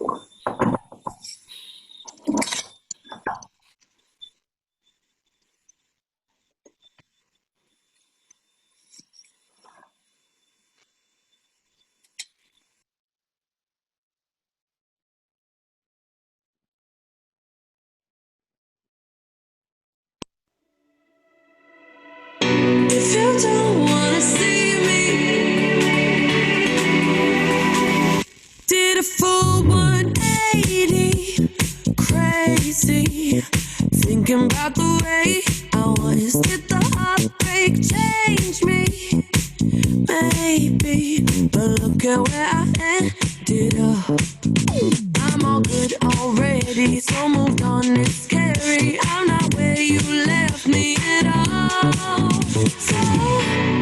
If you don't wanna see me, did a full 180, crazy, thinking about the way I was. Did the heartbreak change me? Maybe, but look at where I ended up. I'm all good already, so moved on, it's scary. I'm not where you left me at all. So,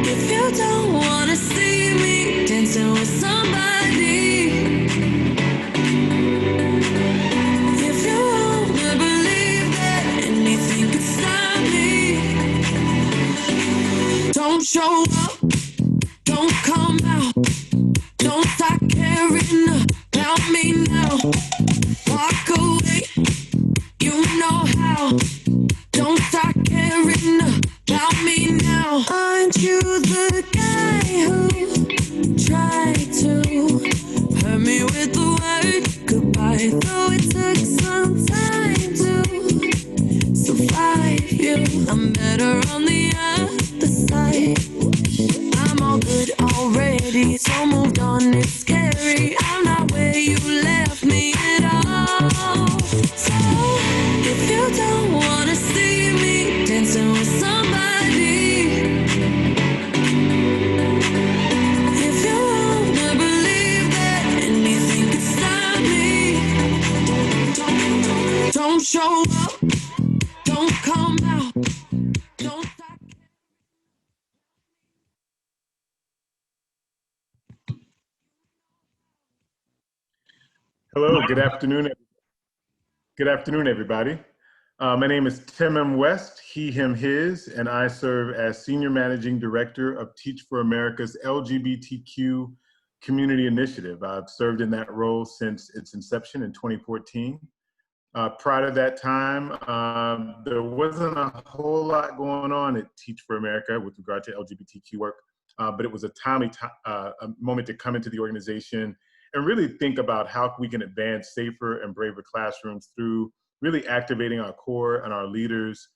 if you don't wanna see me dancing with somebody, if you wanna believe that anything could stop me, don't show up, don't come out, don't start caring about me now. Walk away, you know how. Don't start caring about me now. Aren't you the guy who tried to hurt me with the word goodbye? Though it took some time to survive you, I'm better on the other side. I'm all good already, so moved on, it's scary. I'm not where you left me at all. So, if you don't wanna see me dancing with somebody, if you wanna believe that anything could stop me, don't show up, don't come out, don't stop. Hello, good afternoon. Good afternoon, everybody. My name is Tim M. West, he, him, his, and I serve as Senior Managing Director of Teach for America's LGBTQ Community Initiative. I've served in that role since its inception in 2014. Prior to that time, there wasn't a whole lot going on at Teach for America with regard to LGBTQ work, but it was a timely a moment to come into the organization and really think about how we can advance safer and braver classrooms through really activating our core and our leaders,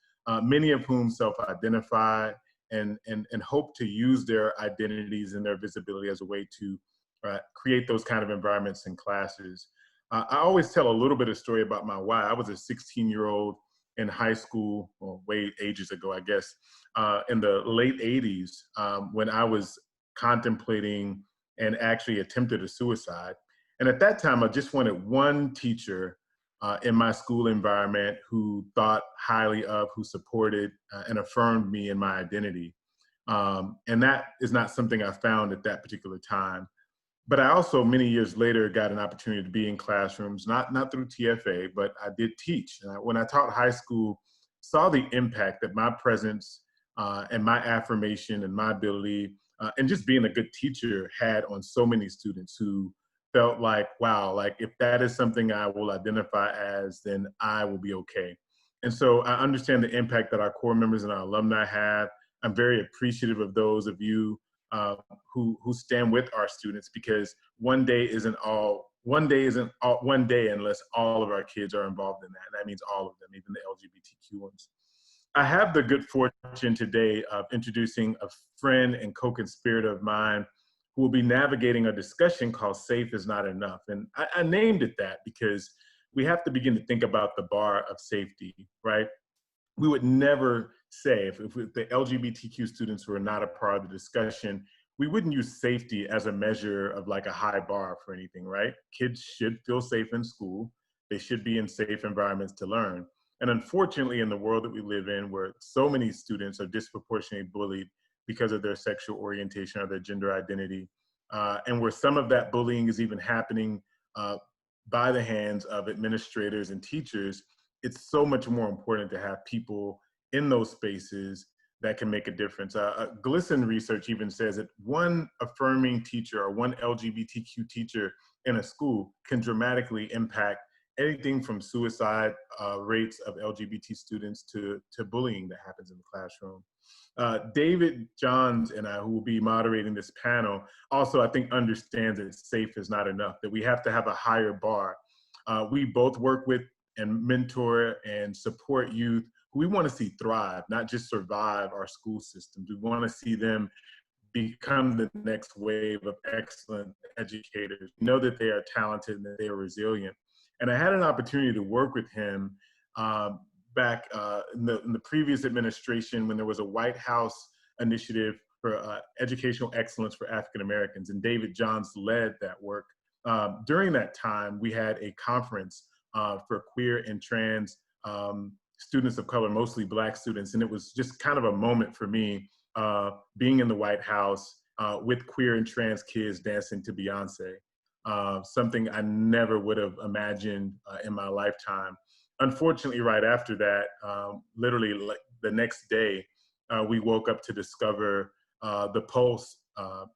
many of whom self-identify and hope to use their identities and their visibility as a way to create those kind of environments in classes. I always tell a little bit of story about my why. I was a 16-year-old in high school, well, way ages ago, I guess, in the late 80s, when I was contemplating and actually attempted a suicide. And at that time, I just wanted one teacher in my school environment who thought highly of, who supported and affirmed me in my identity. And that is not something I found at that particular time. But I also, many years later, got an opportunity to be in classrooms, not through TFA, but I did teach. And when I taught high school, saw the impact that my presence and my affirmation and my ability and just being a good teacher had on so many students who felt like, wow, like if that is something I will identify as, then I will be okay. And so I understand the impact that our core members and our alumni have. I'm very appreciative of those of you who stand with our students, because one day isn't one day unless all of our kids are involved in that. And that means all of them, even the LGBTQ ones. I have the good fortune today of introducing a friend and co-conspirator of mine who will be navigating a discussion called Safe is Not Enough. And I named it that because we have to begin to think about the bar of safety, right? We would never say, if the LGBTQ students were not a part of the discussion, we wouldn't use safety as a measure of like a high bar for anything, right? Kids should feel safe in school. They should be in safe environments to learn. And unfortunately, in the world that we live in, where so many students are disproportionately bullied because of their sexual orientation or their gender identity, and where some of that bullying is even happening by the hands of administrators and teachers, it's so much more important to have people in those spaces that can make a difference. GLSEN research even says that one affirming teacher or one LGBTQ teacher in a school can dramatically impact anything from suicide rates of LGBT students to bullying that happens in the classroom. David Johns and I, who will be moderating this panel, also I think understands that safe is not enough, that we have to have a higher bar. We both work with and mentor and support youth who we want to see thrive, not just survive our school systems. We want to see them become the next wave of excellent educators. We know that they are talented and that they are resilient. And I had an opportunity to work with him back in the previous administration when there was a White House initiative for educational excellence for African Americans, and David Johns led that work. During that time, we had a conference for queer and trans students of color, mostly Black students, and it was just kind of a moment for me being in the White House with queer and trans kids dancing to Beyonce, something I never would have imagined in my lifetime. Unfortunately, right after that, literally like the next day, we woke up to discover the Pulse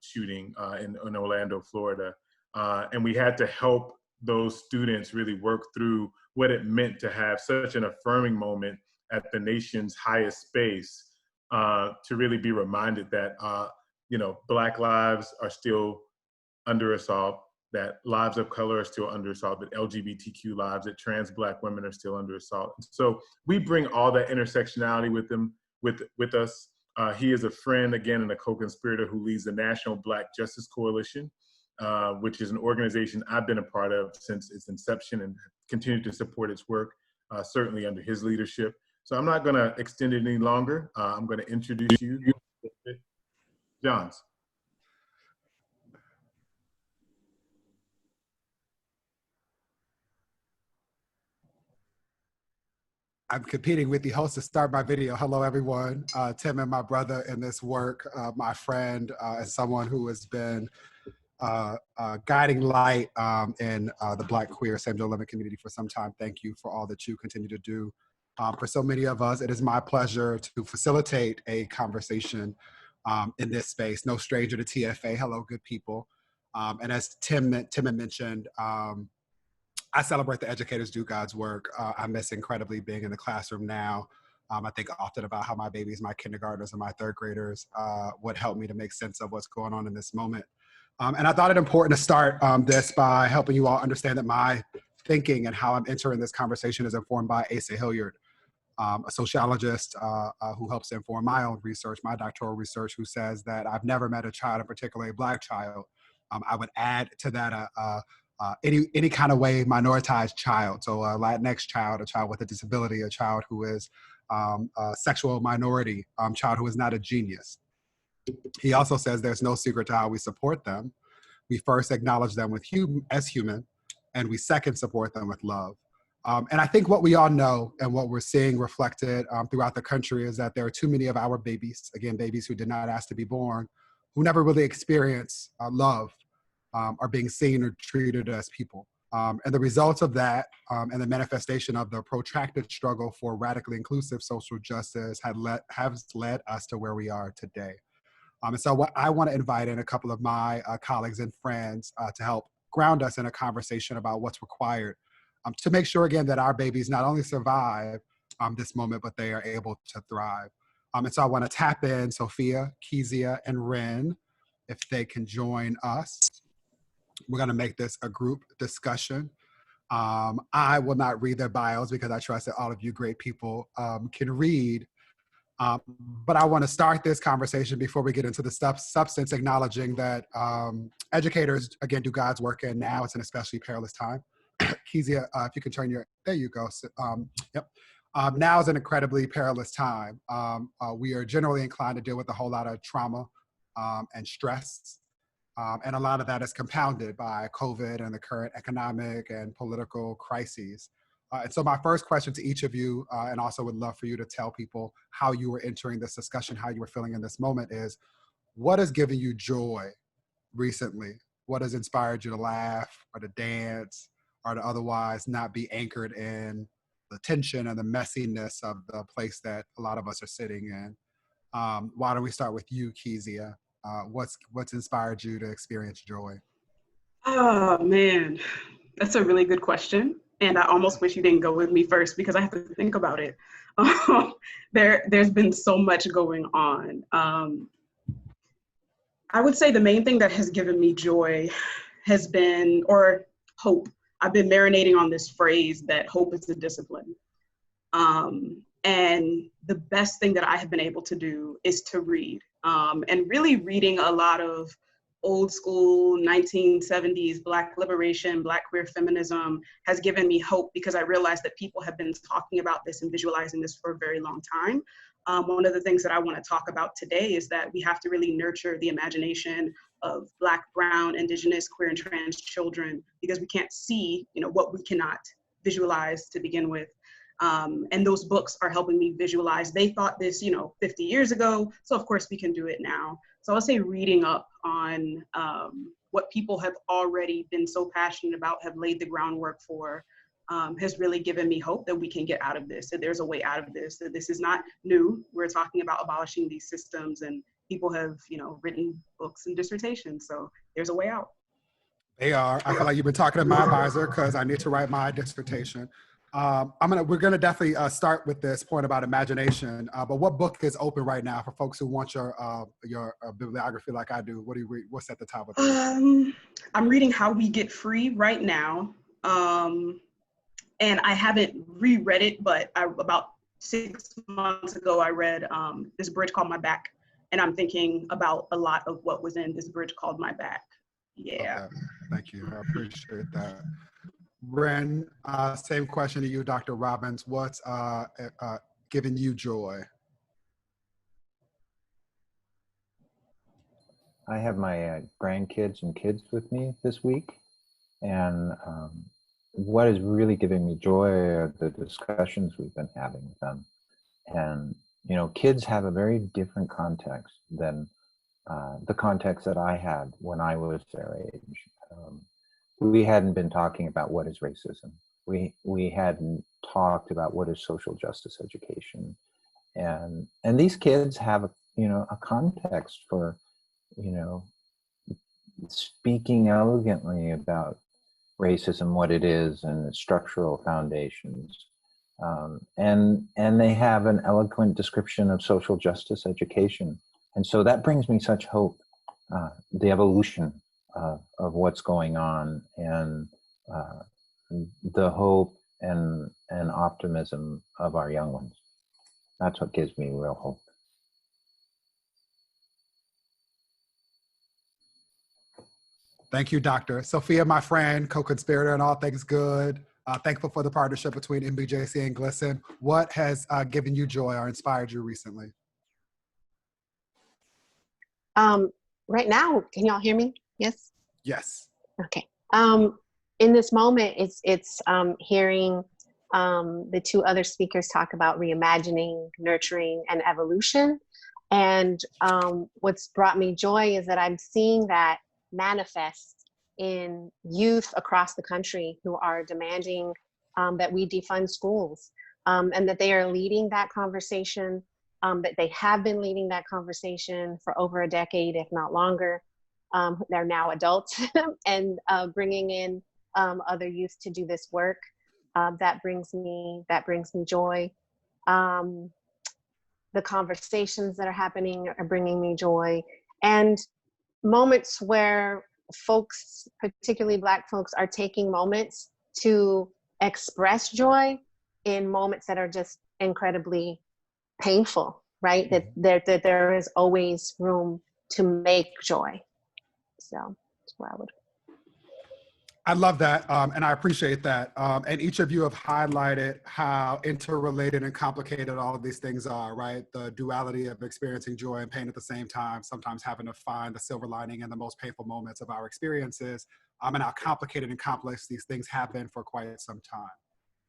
shooting in Orlando, Florida. And we had to help those students really work through what it meant to have such an affirming moment at the nation's highest space, to really be reminded that, Black lives are still under assault, that lives of color are still under assault, that LGBTQ lives, that trans Black women are still under assault. So we bring all that intersectionality with us. He is a friend, again, and a co-conspirator who leads the National Black Justice Coalition, which is an organization I've been a part of since its inception and continue to support its work, certainly under his leadership. So I'm not going to extend it any longer. I'm going to introduce you, Johns. I'm competing with the host to start my video. Hello, everyone. Tim and my brother in this work, my friend, and someone who has been guiding light in the Black queer same-gender living community for some time. Thank you for all that you continue to do. For so many of us, it is my pleasure to facilitate a conversation in this space. No stranger to TFA. Hello, good people. And as Tim had mentioned, I celebrate the educators do God's work. I miss incredibly being in the classroom now. I think often about how my babies, my kindergartners and my third graders would help me to make sense of what's going on in this moment. And I thought it important to start this by helping you all understand that my thinking and how I'm entering this conversation is informed by Asa Hilliard, a sociologist who helps inform my own research, my doctoral research, who says that I've never met a child, in particular a Black child. I would add to that any kind of way minoritized child, so a Latinx child, a child with a disability, a child who is a sexual minority, child who is not a genius. He also says there's no secret to how we support them. We first acknowledge them as human, and we second support them with love. And I think what we all know and what we're seeing reflected throughout the country is that there are too many of our babies, again, babies who did not ask to be born, who never really experience love, are being seen or treated as people. And the results of that and the manifestation of the protracted struggle for radically inclusive social justice has led us to where we are today. And so what I want to invite in a couple of my colleagues and friends to help ground us in a conversation about what's required to make sure, again, that our babies not only survive this moment, but they are able to thrive. And so I want to tap in Sophia, Kezia, and Ren, if they can join us. We're going to make this a group discussion. I will not read their bios because I trust that all of you great people can read. But I want to start this conversation before we get into the substance, acknowledging that educators, again, do God's work, and now it's an especially perilous time. Kezia, if you can turn there you go. Yep. Now is an incredibly perilous time. We are generally inclined to deal with a whole lot of trauma and stress. And a lot of that is compounded by COVID and the current economic and political crises. And so my first question to each of you, and also would love for you to tell people how you were entering this discussion, how you were feeling in this moment, is what has given you joy recently? What has inspired you to laugh or to dance or to otherwise not be anchored in the tension and the messiness of the place that a lot of us are sitting in? Why don't we start with you, Kezia? What's inspired you to experience joy? Oh man, that's a really good question. And I almost wish you didn't go with me first because I have to think about it. There's been so much going on. I would say the main thing that has given me joy has been, or hope. I've been marinating on this phrase that hope is a discipline. And the best thing that I have been able to do is to read, and really reading a lot of old school 1970s Black liberation, Black queer feminism has given me hope because I realized that people have been talking about this and visualizing this for a very long time. One of the things that I want to talk about today is that we have to really nurture the imagination of Black, Brown, Indigenous, queer, and trans children because we can't see, what we cannot visualize to begin with. And those books are helping me visualize. They thought this, 50 years ago, so of course we can do it now. So I'll say reading up on what people have already been so passionate about, have laid the groundwork for, has really given me hope that we can get out of this, that there's a way out of this, that this is not new. We're talking about abolishing these systems and people have, written books and dissertations. So there's a way out. They are. I feel like you've been talking to my advisor because I need to write my dissertation. We're gonna definitely start with this point about imagination. But what book is open right now for folks who want your bibliography like I do? What do you read? What's at the top of it? I'm reading How We Get Free right now. And I haven't reread it, but about 6 months ago, I read this bridge called My Back. And I'm thinking about a lot of what was in this bridge called My Back. Yeah. Okay. Thank you. I appreciate that. Ren, same question to you, Dr. Robbins. What's giving you joy? I have my grandkids and kids with me this week. And what is really giving me joy are the discussions we've been having with them. And, kids have a very different context than the context that I had when I was their age. We hadn't been talking about what is racism. We hadn't talked about what is social justice education. And these kids have, a context for, speaking elegantly about racism, what it is, and its structural foundations. And they have an eloquent description of social justice education. And so that brings me such hope, the evolution of what's going on, and the hope and optimism of our young ones. That's what gives me real hope. Thank you, Doctor. Sophia, my friend, co-conspirator in all things good. Thankful for the partnership between MBJC and GLSEN. What has given you joy or inspired you recently? Right now, can y'all hear me? Yes? Yes. Okay. In this moment, it's hearing the two other speakers talk about reimagining, nurturing, and evolution. And what's brought me joy is that I'm seeing that manifest in youth across the country who are demanding that we defund schools, and that they are leading that conversation, that they have been leading that conversation for over a decade, if not longer. They're now adults and bringing in other youth to do this work. That brings me joy. The conversations that are happening are bringing me joy, and moments where folks, particularly Black folks, are taking moments to express joy in moments that are just incredibly painful, right? That there is always room to make joy. So that's where I would. I love that, and I appreciate that. And each of you have highlighted how interrelated and complicated all of these things are, right? The duality of experiencing joy and pain at the same time, sometimes having to find the silver lining in the most painful moments of our experiences, and how complicated and complex these things have been for quite some time.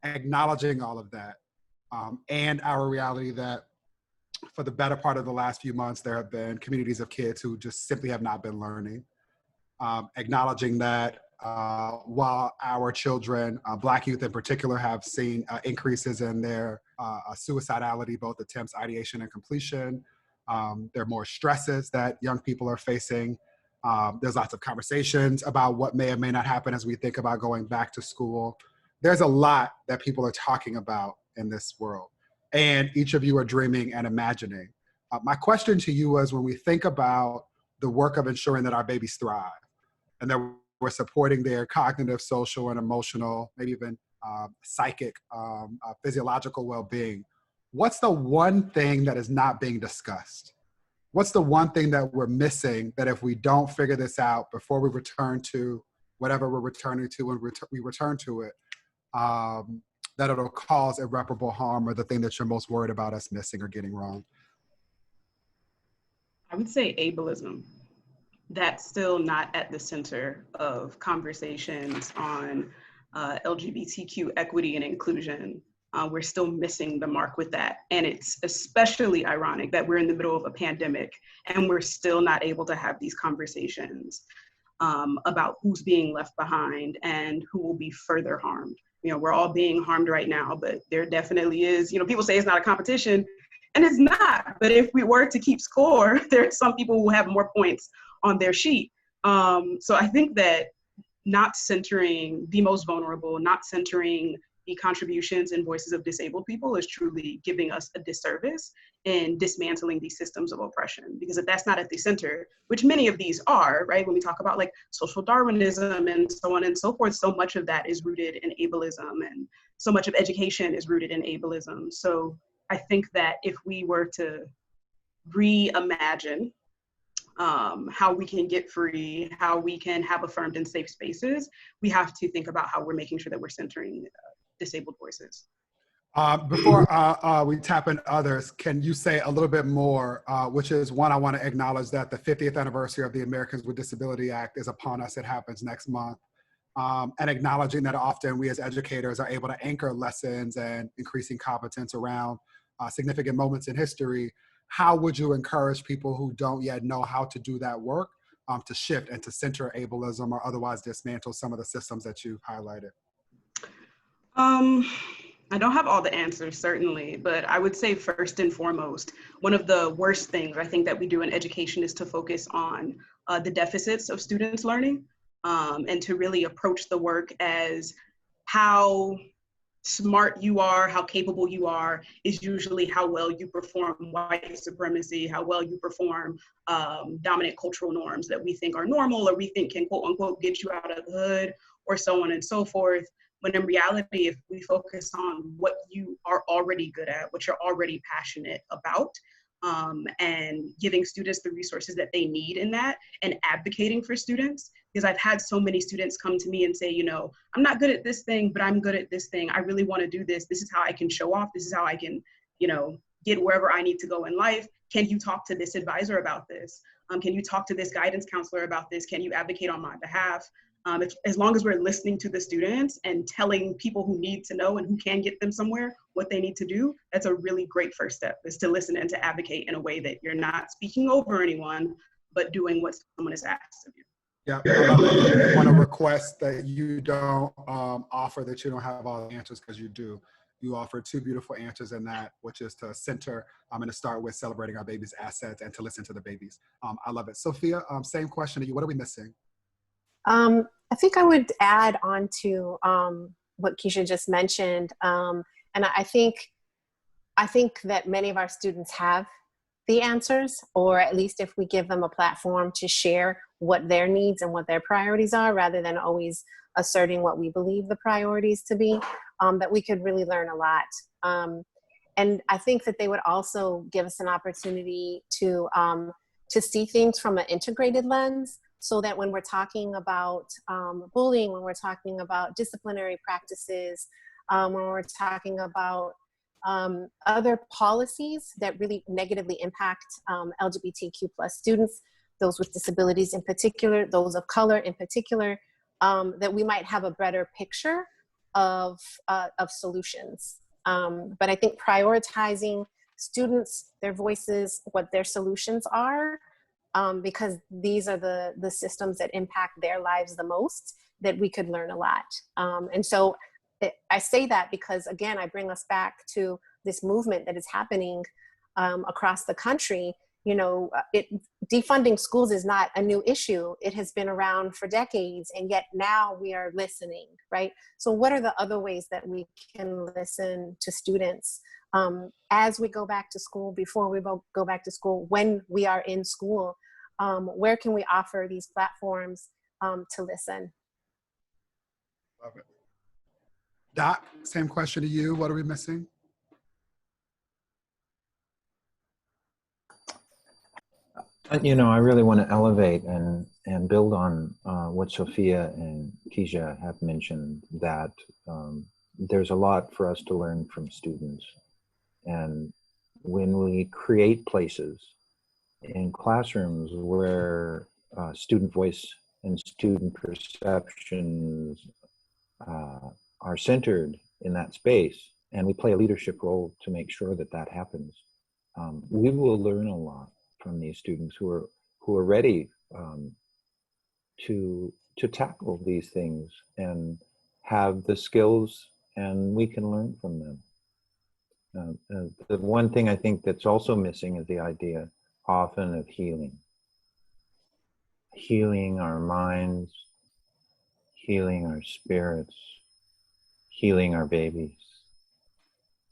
Acknowledging all of that, and our reality that for the better part of the last few months, there have been communities of kids who just simply have not been learning. Acknowledging that while our children, Black youth in particular, have seen increases in their suicidality, both attempts, ideation, and completion. There are more stresses that young people are facing. There's lots of conversations about what may or may not happen as we think about going back to school. There's a lot that people are talking about in this world, and each of you are dreaming and imagining. My question to you is, when we think about the work of ensuring that our babies thrive and that we're supporting their cognitive, social, and emotional, maybe even psychic, physiological well-being, what's the one thing that is not being discussed? What's the one thing that we're missing that if we don't figure this out before we return to whatever we're returning to when we return to it, that it'll cause irreparable harm, or the thing that you're most worried about us missing or getting wrong? I would say ableism. That's still not at the center of conversations on LGBTQ equity and inclusion. We're still missing the mark with that. And it's especially ironic that we're in the middle of a pandemic and we're still not able to have these conversations about who's being left behind and who will be further harmed. You know, we're all being harmed right now, but there definitely is, you know, people say it's not a competition, and it's not. But if we were to keep score, there are some people who have more points on their sheet. So I think that not centering the most vulnerable, not centering the contributions and voices of disabled people is truly giving us a disservice in dismantling these systems of oppression. Because if that's not at the center, which many of these are, right? When we talk about like social Darwinism and so on and so forth, so much of that is rooted in ableism, and so much of education is rooted in ableism. So I think that if we were to reimagine how we can get free, how we can have affirmed and safe spaces, we have to think about how we're making sure that we're centering disabled voices. Before we tap in others, can you say a little bit more, which is one, I want to acknowledge that the 50th anniversary of the Americans with Disability Act is upon us. It happens next month. And acknowledging that often we as educators are able to anchor lessons and increasing competence around significant moments in history. How would you encourage people who don't yet know how to do that work to shift and to center ableism or otherwise dismantle some of the systems that you've highlighted? I don't have all the answers, certainly, but I would say first and foremost, one of the worst things I think that we do in education is to focus on the deficits of students' learning, and to really approach the work as how smart you are, how capable you are, is usually how well you perform white supremacy, how well you perform dominant cultural norms that we think are normal or we think can quote unquote get you out of the hood, or so on and so forth. When in reality, if we focus on what you are already good at, what you're already passionate about, and giving students the resources that they need in that, and advocating for students, because I've had so many students come to me and say, you know, I'm not good at this thing, but I'm good at this thing. I really want to do this. This is how I can show off. This is how I can, you know, get wherever I need to go in life. Can you talk to this advisor about this? Can you talk to this guidance counselor about this? Can you advocate on my behalf? As long as we're listening to the students and telling people who need to know and who can get them somewhere what they need to do, that's a really great first step, is to listen and to advocate in a way that you're not speaking over anyone, but doing what someone is asked of you. Yeah, I love it. I want to request that you don't offer that you don't have all the answers, because you do. You offer two beautiful answers in that, which is to center, I'm going to start with celebrating our babies' assets and to listen to the babies. I love it. Sophia, same question to you. What are we missing? I think I would add on to what Keisha just mentioned. And I think that many of our students have the answers, or at least if we give them a platform to share what their needs and what their priorities are, rather than always asserting what we believe the priorities to be, that we could really learn a lot. And I think that they would also give us an opportunity to see things from an integrated lens, so that when we're talking about bullying, when we're talking about disciplinary practices, when we're talking about other policies that really negatively impact LGBTQ plus students, those with disabilities in particular, those of color in particular, that we might have a better picture of solutions. But I think prioritizing students, their voices, what their solutions are, because these are the systems that impact their lives the most, that we could learn a lot. And so I say that because, again, I bring us back to this movement that is happening across the country. defunding schools is not a new issue. It has been around for decades, and yet now we are listening, right? So what are the other ways that we can listen to students as we go back to school, before we go back to school, when we are in school? Where can we offer these platforms to listen? Love it. Doc, same question to you. What are we missing? I really want to elevate and build on what Sophia and Keisha have mentioned, that there's a lot for us to learn from students. And when we create places in classrooms where student voice and student perceptions are centered in that space, and we play a leadership role to make sure that that happens, we will learn a lot from these students who are ready to tackle these things and have the skills, and we can learn from them. The one thing I think that's also missing is the idea often of healing our minds, healing our spirits, healing our babies,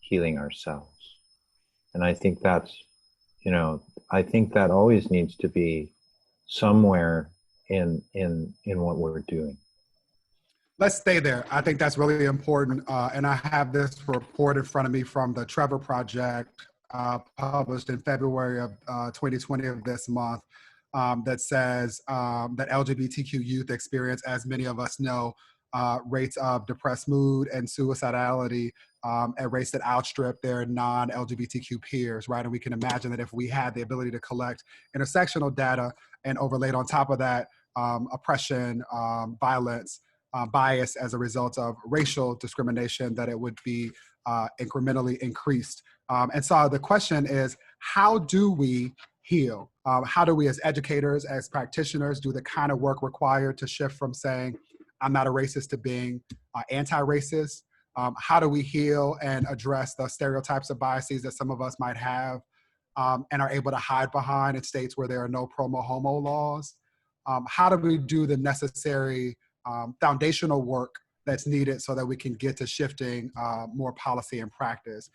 healing ourselves. And I think that's, I think that always needs to be somewhere in what we're doing. Let's stay there. I think that's really important. And I have this report in front of me from the Trevor Project, published in February of 2020 of this month, that says that LGBTQ youth experience, as many of us know, rates of depressed mood and suicidality at rates that outstrip their non-LGBTQ peers, right? And we can imagine that if we had the ability to collect intersectional data and overlaid on top of that oppression, violence, bias as a result of racial discrimination, that it would be incrementally increased. And so the question is, how do we heal? How do we as educators, as practitioners, do the kind of work required to shift from saying, I'm not a racist, to being anti-racist? How do we heal and address the stereotypes of biases that some of us might have and are able to hide behind in states where there are no promo-homo laws? How do we do the necessary foundational work that's needed so that we can get to shifting more policy and practice?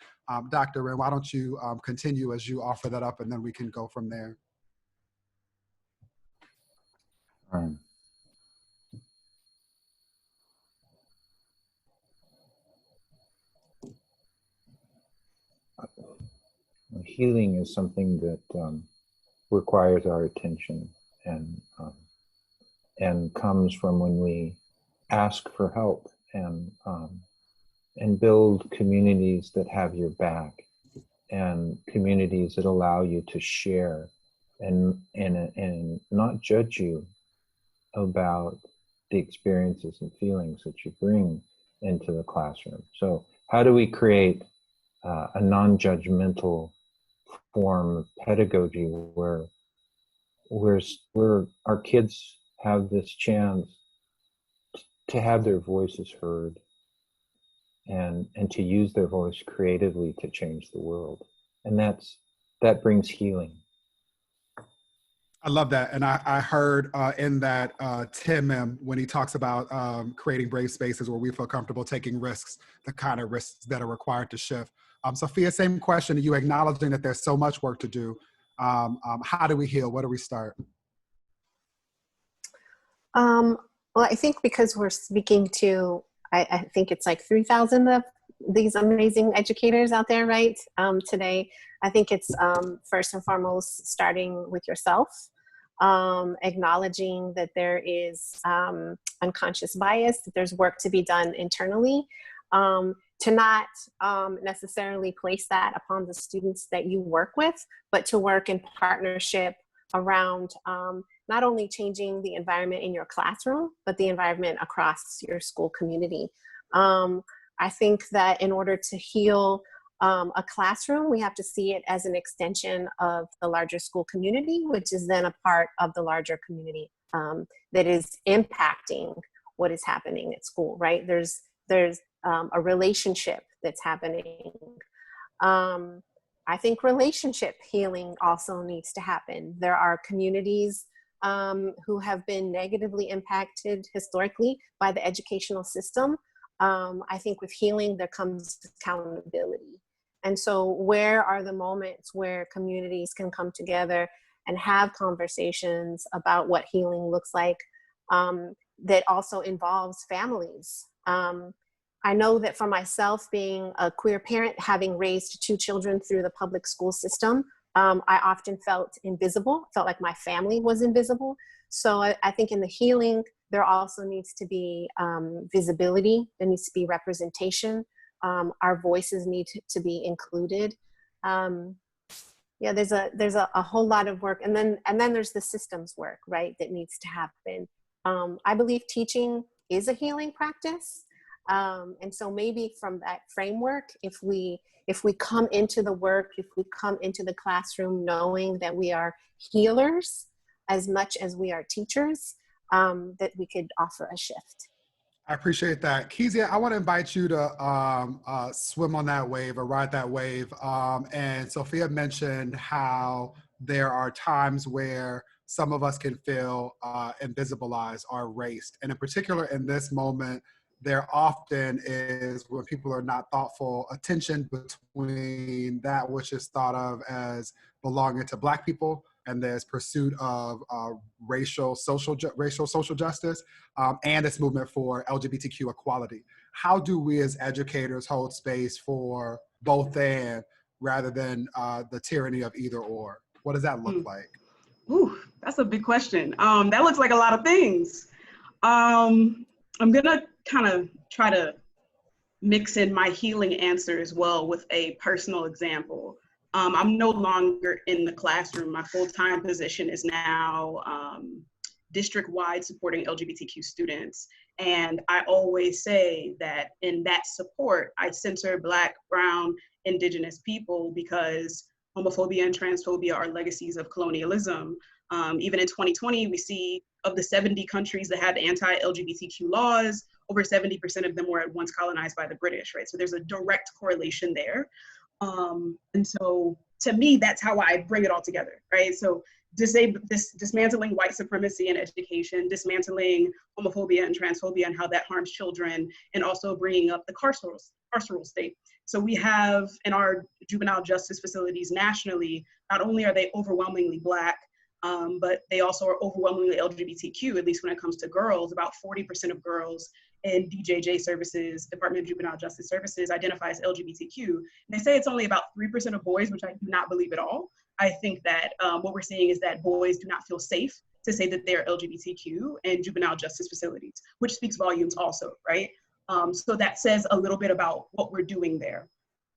Dr. Wren, why don't you continue as you offer that up, and then we can go from there. Healing is something that requires our attention, and comes from when we ask for help and build communities that have your back, and communities that allow you to share and not judge you about the experiences and feelings that you bring into the classroom. So how do we create a non-judgmental form of pedagogy where our kids have this chance to have their voices heard and to use their voice creatively to change the world? And that brings healing. I love that. And I heard in that Tim, when he talks about creating brave spaces where we feel comfortable taking risks, the kind of risks that are required to shift. Sophia, same question to you, acknowledging that there's so much work to do. How do we heal? Where do we start? Well, I think because we're speaking to, I think it's like 3,000 of these amazing educators out there, right? Today, I think it's first and foremost starting with yourself, acknowledging that there is unconscious bias, that there's work to be done internally, to not necessarily place that upon the students that you work with, but to work in partnership around not only changing the environment in your classroom, but the environment across your school community. I think that in order to heal a classroom, we have to see it as an extension of the larger school community, which is then a part of the larger community that is impacting what is happening at school, right? There's a relationship that's happening. I think relationship healing also needs to happen. There are communities who have been negatively impacted historically by the educational system. I think with healing, there comes accountability. And so where are the moments where communities can come together and have conversations about what healing looks like, that also involves families? I know that for myself, being a queer parent, having raised 2 children through the public school system, I often felt invisible, felt like my family was invisible. So I think in the healing, there also needs to be visibility, there needs to be representation. Our voices need to be included. Yeah, there's a whole lot of work. And then there's the systems work, right, that needs to happen. I believe teaching is a healing practice. And so maybe from that framework, if we come into the work, if we come into the classroom knowing that we are healers as much as we are teachers, that we could offer a shift. I appreciate that. Kezia, I want to invite you to swim on that wave or ride that wave. And Sophia mentioned how there are times where some of us can feel invisibilized or erased. And in particular, in this moment, there often is, when people are not thoughtful, a tension between that which is thought of as belonging to Black people and there's pursuit of racial social justice and this movement for LGBTQ equality. How do we as educators hold space for both and rather than the tyranny of either or? What does that look like? Ooh, that's a big question. That looks like a lot of things. I'm gonna kind of try to mix in my healing answer as well with a personal example. I'm no longer in the classroom. My full-time position is now district-wide supporting LGBTQ students. And I always say that in that support, I center Black, Brown, Indigenous people because homophobia and transphobia are legacies of colonialism. Even in 2020, we see of the 70 countries that had anti-LGBTQ laws, over 70% of them were at once colonized by the British, right? So there's a direct correlation there. And so to me, that's how I bring it all together, right? So dismantling white supremacy in education, dismantling homophobia and transphobia and how that harms children, and also bringing up the carceral state. So we have in our juvenile justice facilities nationally, not only are they overwhelmingly Black, but they also are overwhelmingly LGBTQ, at least when it comes to girls. About 40% of girls in DJJ services, Department of Juvenile Justice Services, identify as LGBTQ. And they say it's only about 3% of boys, which I do not believe at all. I think that what we're seeing is that boys do not feel safe to say that they're LGBTQ in juvenile justice facilities, which speaks volumes also, right? So that says a little bit about what we're doing there.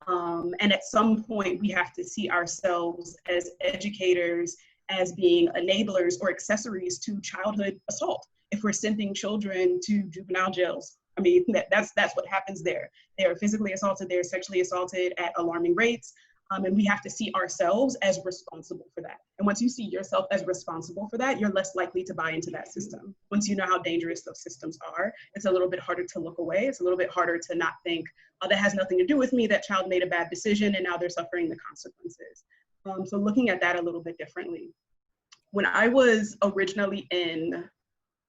And at some point, we have to see ourselves as educators as being enablers or accessories to childhood assault. If we're sending children to juvenile jails, I mean, that's what happens there. They are physically assaulted, they're sexually assaulted at alarming rates, and we have to see ourselves as responsible for that. And once you see yourself as responsible for that, you're less likely to buy into that system. Once you know how dangerous those systems are, it's a little bit harder to look away. It's a little bit harder to not think, oh, that has nothing to do with me, that child made a bad decision and now they're suffering the consequences. So looking at that a little bit differently. When I was originally in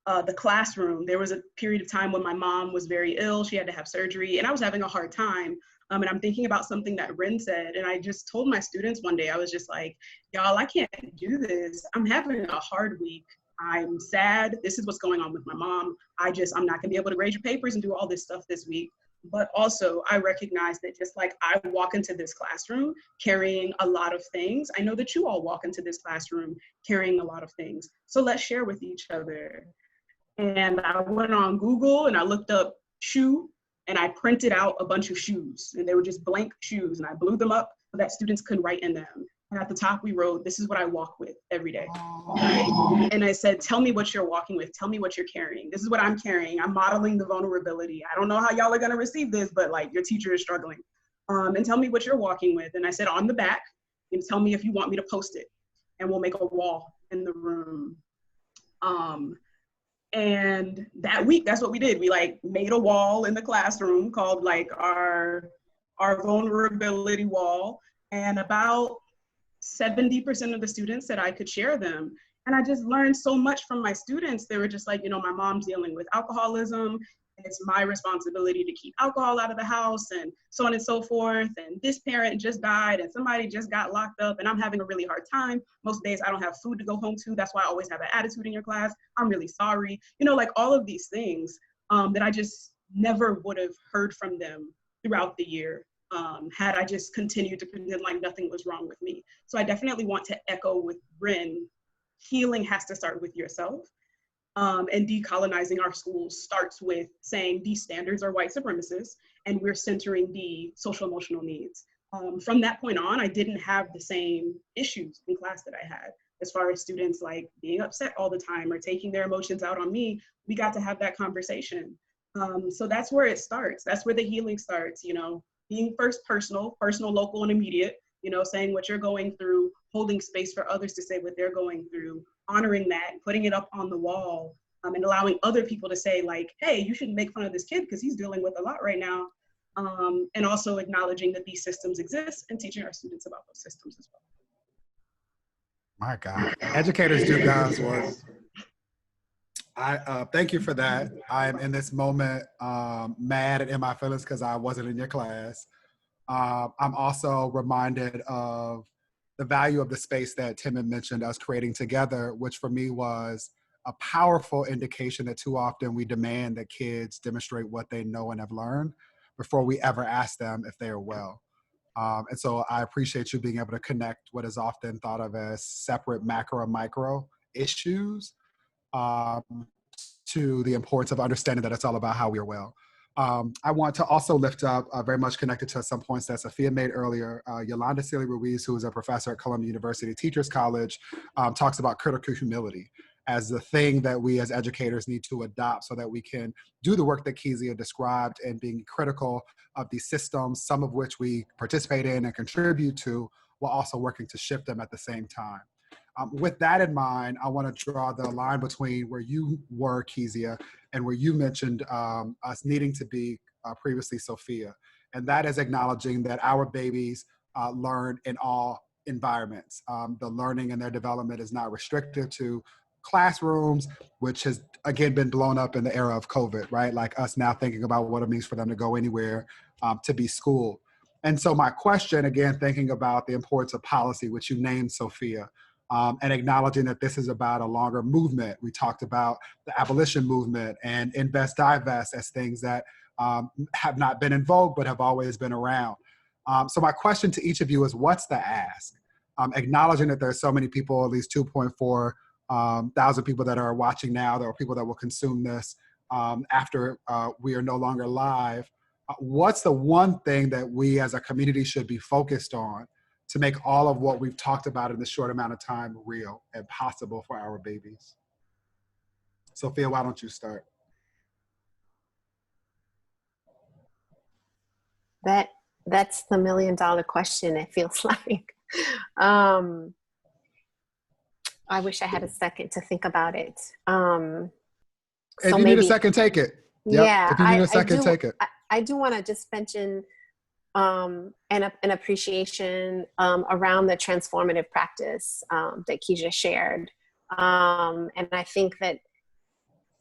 the classroom, there was a period of time when my mom was very ill, she had to have surgery, and I was having a hard time. And I'm thinking about something that Rin said, and I just told my students one day, I was just like, y'all, I can't do this. I'm having a hard week. I'm sad. This is what's going on with my mom. I'm not gonna be able to grade your papers and do all this stuff this week. But also I recognize that just like I walk into this classroom carrying a lot of things, I know that you all walk into this classroom carrying a lot of things. So let's share with each other. And I went on Google and I looked up shoe and I printed out a bunch of shoes, and they were just blank shoes, and I blew them up so that students couldn't write in them. And at the top we wrote, "This is what I walk with every day." Right? And I said, tell me what you're walking with. Tell me what you're carrying. This is what I'm carrying. I'm modeling the vulnerability. I don't know how y'all are gonna receive this, but like your teacher is struggling. And tell me what you're walking with. And I said, on the back, and tell me if you want me to post it, and we'll make a wall in the room. And that week, that's what we did. We like made a wall in the classroom called like our vulnerability wall. And about 70% of the students said I could share them. And I just learned so much from my students. They were just like, you know, my mom's dealing with alcoholism, and it's my responsibility to keep alcohol out of the house, and so on and so forth. And this parent just died, and somebody just got locked up, and I'm having a really hard time. Most days I don't have food to go home to. That's why I always have an attitude in your class. I'm really sorry. You know, like all of these things that I just never would have heard from them throughout the year had I just continued to pretend like nothing was wrong with me. So I definitely want to echo with Bryn, healing has to start with yourself. And decolonizing our schools starts with saying these standards are white supremacists, and we're centering the social emotional needs. From that point on, I didn't have the same issues in class that I had as far as students like being upset all the time or taking their emotions out on me. We got to have that conversation. So that's where it starts. That's where the healing starts, you know, being first personal, local, and immediate, you know, saying what you're going through, holding space for others to say what they're going through, honoring that, putting it up on the wall, and allowing other people to say like, hey, you shouldn't make fun of this kid because he's dealing with a lot right now. And also acknowledging that these systems exist and teaching our students about those systems as well. My God, educators do God's work. I thank you for that. I'm in this moment mad and in my feelings because I wasn't in your class. I'm also reminded of the value of the space that Tim had mentioned us creating together, which for me was a powerful indication that too often we demand that kids demonstrate what they know and have learned before we ever ask them if they are well. And so I appreciate you being able to connect what is often thought of as separate macro and micro issues to the importance of understanding that it's all about how we are well. I want to also lift up, very much connected to some points that Sophia made earlier, Yolanda Celia Ruiz, who is a professor at Columbia University Teachers College, talks about critical humility as the thing that we as educators need to adopt so that we can do the work that Kezia described and being critical of these systems, some of which we participate in and contribute to, while also working to shift them at the same time. With that in mind, I want to draw the line between where you were, Kezia, and where you mentioned us needing to be previously, Sophia. And that is acknowledging that our babies learn in all environments. The learning and their development is not restricted to classrooms, which has, again, been blown up in the era of COVID, right? Like us now thinking about what it means for them to go anywhere to be schooled. And so my question, again, thinking about the importance of policy, which you named, Sophia, and acknowledging that this is about a longer movement. We talked about the abolition movement and invest, divest as things that have not been in vogue, but have always been around. So my question to each of you is, what's the ask? Acknowledging that there's so many people, at least 2.4 thousand people that are watching now, there are people that will consume this after we are no longer live. What's the one thing that we as a community should be focused on to make all of what we've talked about in this short amount of time real and possible for our babies? Sophia, why don't you start? That's the $1 million question, it feels like. I wish I had a second to think about it. If you need a second, take it. Yep. Yeah, if you need a second, take it. I do want to just mention an appreciation around the transformative practice that Kezia shared. And I think that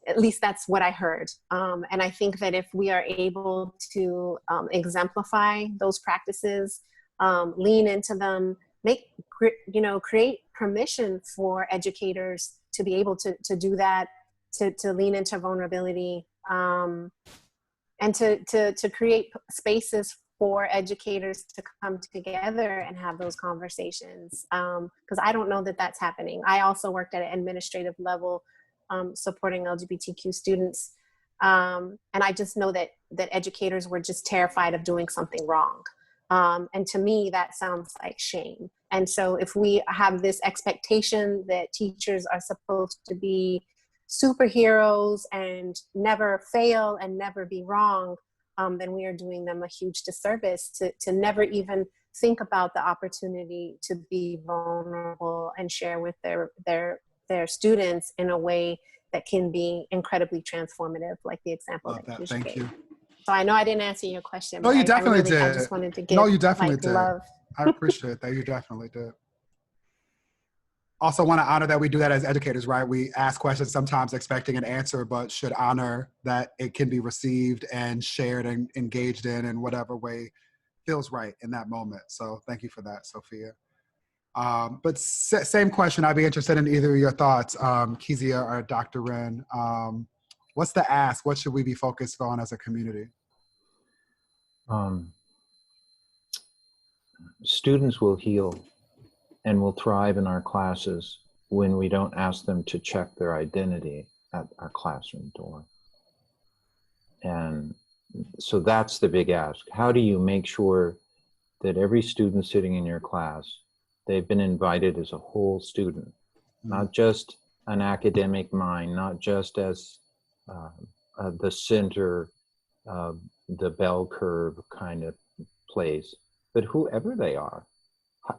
at least that's what I heard. And I think that if we are able to exemplify those practices, lean into them, create permission for educators to be able to do that, to lean into vulnerability, and to create spaces for educators to come together and have those conversations. Because I don't know that that's happening. I also worked at an administrative level supporting LGBTQ students. And I just know that educators were just terrified of doing something wrong. And to me, that sounds like shame. And so if we have this expectation that teachers are supposed to be superheroes and never fail and never be wrong, then we are doing them a huge disservice to never even think about the opportunity to be vulnerable and share with their students in a way that can be incredibly transformative, like the example that you gave. So I know I didn't answer your question. No, you definitely did. I just wanted to give no, you definitely did. love. I appreciate that. You definitely did. Also want to honor that we do that as educators, right? We ask questions sometimes expecting an answer, but should honor that it can be received and shared and engaged in whatever way feels right in that moment. So thank you for that, Sophia. But same question, I'd be interested in either of your thoughts, Kezia or Dr. Wren. What's the ask? What should we be focused on as a community? Students will heal and will thrive in our classes when we don't ask them to check their identity at our classroom door. And so that's the big ask. How do you make sure that every student sitting in your class, they've been invited as a whole student, not just an academic mind, not just as the center of the bell curve kind of place, but whoever they are.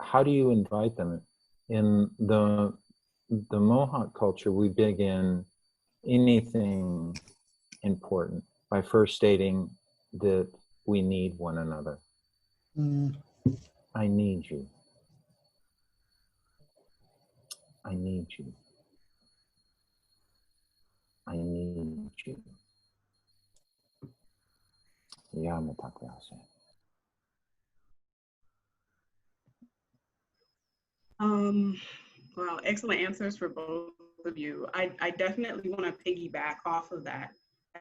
How do you invite them? In the Mohawk culture, we begin anything important by first stating that we need one another. I need you. I need you. I need you. Well, excellent answers for both of you. I definitely want to piggyback off of that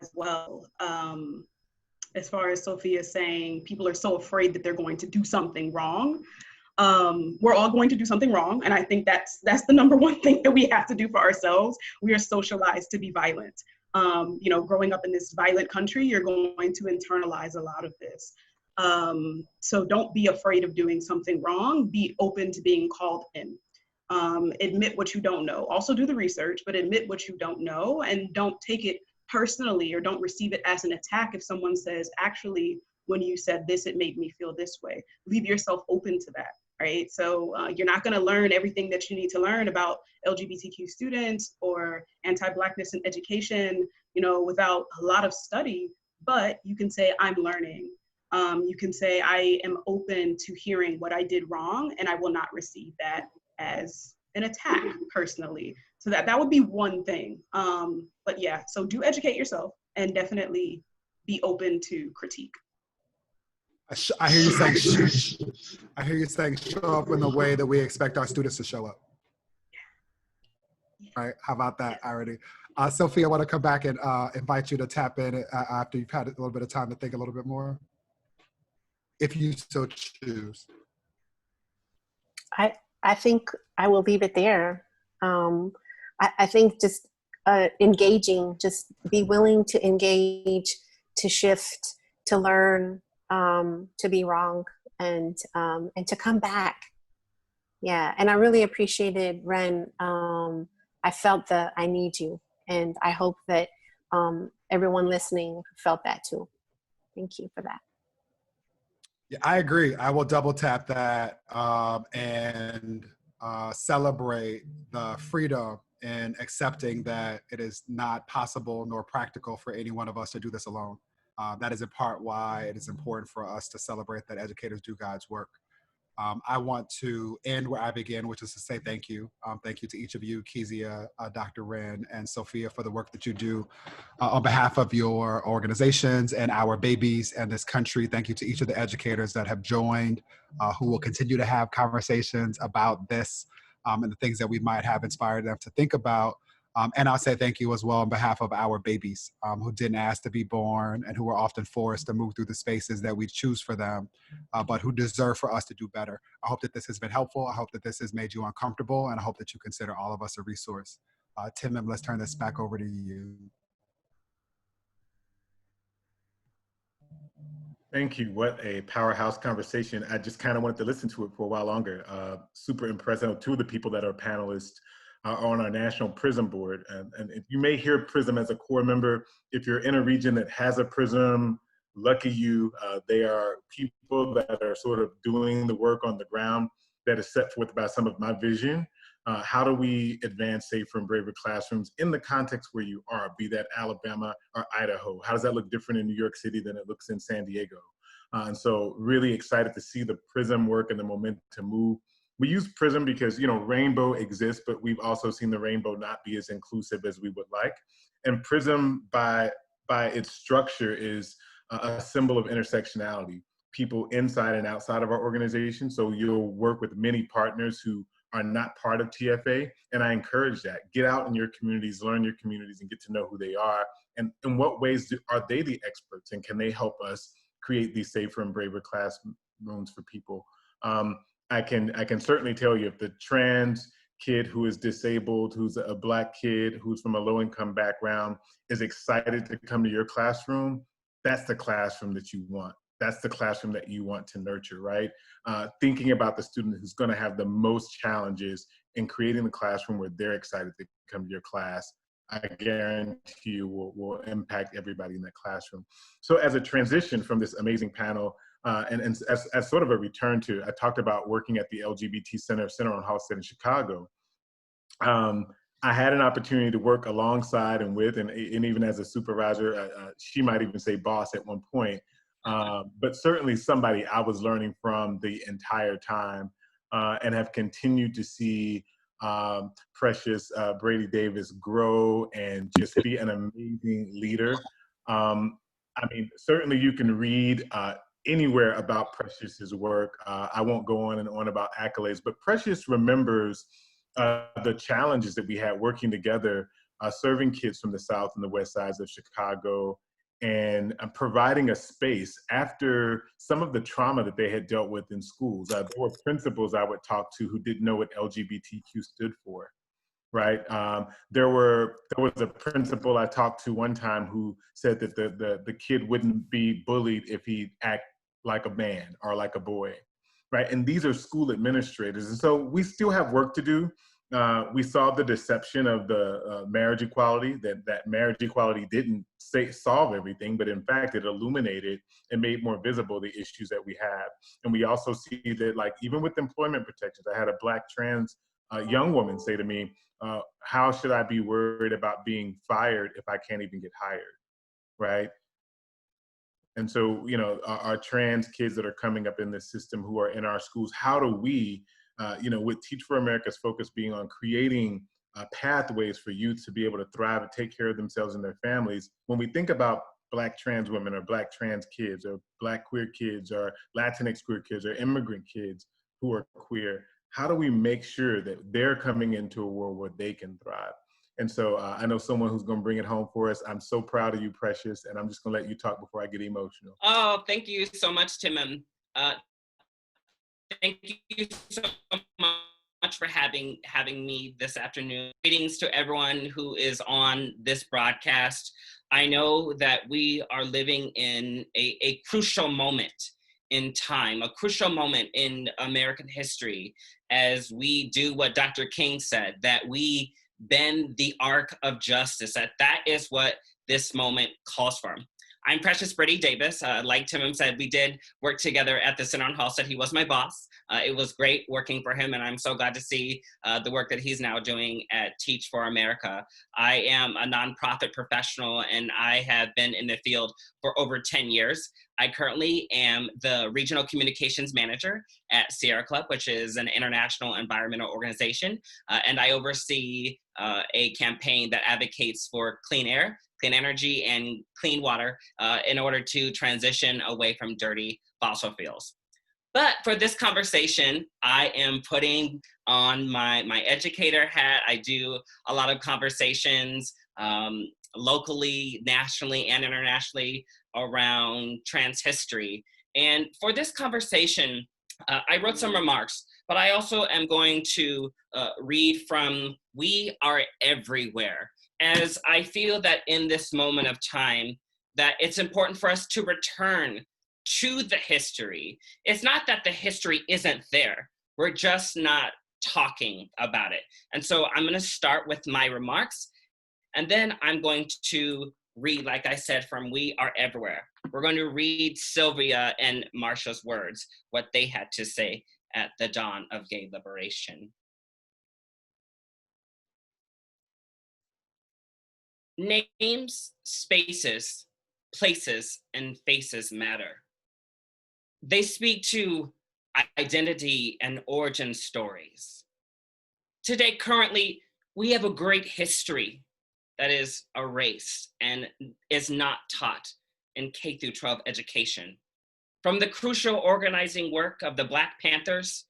as well. As far as Sophia saying, people are so afraid that they're going to do something wrong. We're all going to do something wrong. And I think that's the number one thing that we have to do for ourselves. We are socialized to be violent. You know, growing up in this violent country, you're going to internalize a lot of this. So don't be afraid of doing something wrong. Be open to being called in. Admit what you don't know. Also do the research, but admit what you don't know, and don't take it personally or don't receive it as an attack if someone says, actually, when you said this, it made me feel this way. Leave yourself open to that, right? So you're not gonna learn everything that you need to learn about LGBTQ students or anti-Blackness in education, you know, without a lot of study, but you can say, I'm learning. You can say, I am open to hearing what I did wrong, and I will not receive that as an attack personally. So that would be one thing. But yeah, so do educate yourself and definitely be open to critique. I hear you saying, I hear you saying show up in the way that we expect our students to show up. Right, how about that, Irony? Sophia, I want to come back and invite you to tap in after you've had a little bit of time to think a little bit more, if you so choose. I think I will leave it there. I think just engaging, just be willing to engage, to shift, to learn, to be wrong, and to come back. Yeah, and I really appreciated Wren. I felt the I need you, and I hope that everyone listening felt that too. Thank you for that. Yeah, I agree. I will double tap that and celebrate the freedom in accepting that it is not possible nor practical for any one of us to do this alone. That is in part why it is important for us to celebrate that educators do God's work. I want to end where I began, which is to say thank you. Thank you to each of you, Kezia, Dr. Wren, and Sophia, for the work that you do on behalf of your organizations and our babies and this country. Thank you to each of the educators that have joined, who will continue to have conversations about this and the things that we might have inspired them to think about. And I'll say thank you as well on behalf of our babies who didn't ask to be born and who were often forced to move through the spaces that we choose for them, but who deserve for us to do better. I hope that this has been helpful. I hope that this has made you uncomfortable, and I hope that you consider all of us a resource. Tim, let's turn this back over to you. Thank you. What a powerhouse conversation. I just kind of wanted to listen to it for a while longer. Super impressed. I know two of the people that are panelists are on our national PRISM board. And you may hear PRISM as a core member. If you're in a region that has a PRISM, lucky you. They are people that are sort of doing the work on the ground that is set forth by some of my vision. How do we advance safer and braver classrooms in the context where you are, be that Alabama or Idaho? How does that look different in New York City than it looks in San Diego? And so really excited to see the PRISM work and the momentum move. We use PRISM because, you know, rainbow exists, but we've also seen the rainbow not be as inclusive as we would like. And PRISM, by its structure, is a symbol of intersectionality, people inside and outside of our organization. So you'll work with many partners who are not part of TFA, and I encourage that. Get out in your communities, learn your communities, and get to know who they are, and in what ways are they the experts, and can they help us create these safer and braver classrooms for people. I can certainly tell you, if the trans kid who is disabled, who's a Black kid, who's from a low-income background, is excited to come to your classroom, that's the classroom that you want. That's the classroom that you want to nurture, right? Thinking about the student who's gonna have the most challenges in creating the classroom where they're excited to come to your class, I guarantee you will impact everybody in that classroom. So as a transition from this amazing panel, and as sort of a return to, I talked about working at the LGBT Center on Halsted in Chicago. I had an opportunity to work alongside and with, and even as a supervisor, she might even say boss at one point, but certainly somebody I was learning from the entire time, and have continued to see Precious Brady Davis grow and just be an amazing leader. I mean, certainly you can read anywhere about Precious's work. I won't go on and on about accolades, but Precious remembers the challenges that we had working together, serving kids from the South and the West sides of Chicago, and providing a space after some of the trauma that they had dealt with in schools. There were principals I would talk to who didn't know what LGBTQ stood for, right? There was a principal I talked to one time who said that the kid wouldn't be bullied if he act like a man or like a boy, right? And these are school administrators. And so we still have work to do. We saw the deception of the marriage equality, that marriage equality didn't solve everything, but in fact, it illuminated and made more visible the issues that we have. And we also see that, like, even with employment protections, I had a Black trans young woman say to me, how should I be worried about being fired if I can't even get hired, right? And so, you know, our trans kids that are coming up in this system who are in our schools, how do we, you know, with Teach for America's focus being on creating pathways for youth to be able to thrive and take care of themselves and their families, when we think about Black trans women or Black trans kids or Black queer kids or Latinx queer kids or immigrant kids who are queer, how do we make sure that they're coming into a world where they can thrive? And so I know someone who's going to bring it home for us. I'm so proud of you, Precious, and I'm just going to let you talk before I get emotional. Oh, thank you so much, Tim. Thank you so much for having me this afternoon. Greetings to everyone who is on this broadcast. I know that we are living in a crucial moment in time, a crucial moment in American history, as we do what Dr. King said, that we bend the arc of justice, that is what this moment calls for. I'm Precious Brady Davis. Like Tim said, we did work together at the Center on Halsted. He was my boss. It was great working for him, and I'm so glad to see the work that he's now doing at Teach for America. I am a nonprofit professional, and I have been in the field for over 10 years. I currently am the Regional Communications Manager at Sierra Club, which is an international environmental organization, and I oversee a campaign that advocates for clean air, clean energy, and clean water in order to transition away from dirty fossil fuels. But for this conversation, I am putting on my educator hat. I do a lot of conversations locally, nationally, and internationally around trans history. And for this conversation, I wrote some remarks, but I also am going to read from We Are Everywhere, as I feel that in this moment of time, that it's important for us to return to the history. It's not that the history isn't there, we're just not talking about it. And so I'm gonna start with my remarks, and then I'm going to read, like I said, from We Are Everywhere. We're going to read Sylvia and Marsha's words, what they had to say at the dawn of gay liberation. Names, spaces, places, and faces matter. They speak to identity and origin stories. Today, currently, we have a great history that is erased and is not taught in K through 12 education. From the crucial organizing work of the Black Panthers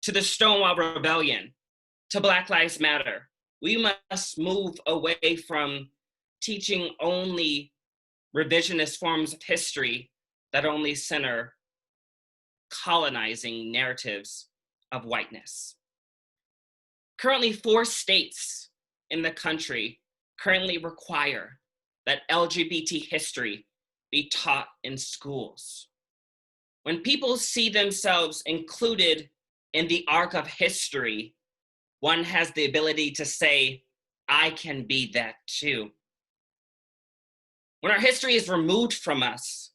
to the Stonewall Rebellion to Black Lives Matter, we must move away from teaching only revisionist forms of history that only center colonizing narratives of whiteness. Currently, 4 states in the country currently require that LGBT history be taught in schools. When people see themselves included in the arc of history, one has the ability to say, I can be that too. When our history is removed from us,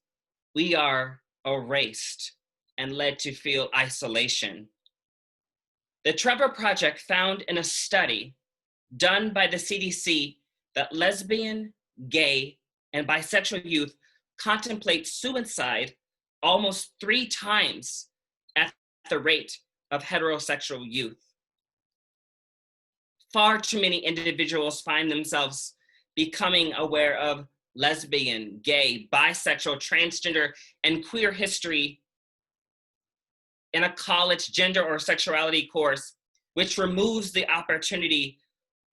we are erased and led to feel isolation. The Trevor Project found in a study done by the CDC that lesbian, gay, and bisexual youth contemplate suicide almost 3 times at the rate of heterosexual youth. Far too many individuals find themselves becoming aware of lesbian, gay, bisexual, transgender, and queer history in a college gender or sexuality course, which removes the opportunity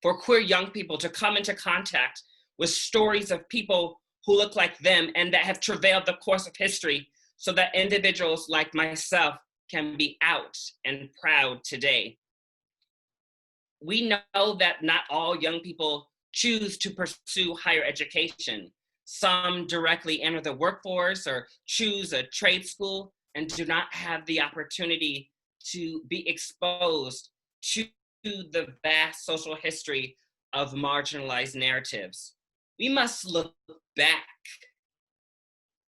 for queer young people to come into contact with stories of people who look like them and that have travailed the course of history, so that individuals like myself can be out and proud today. We know that not all young people choose to pursue higher education. Some directly enter the workforce or choose a trade school and do not have the opportunity to be exposed to the vast social history of marginalized narratives. We must look back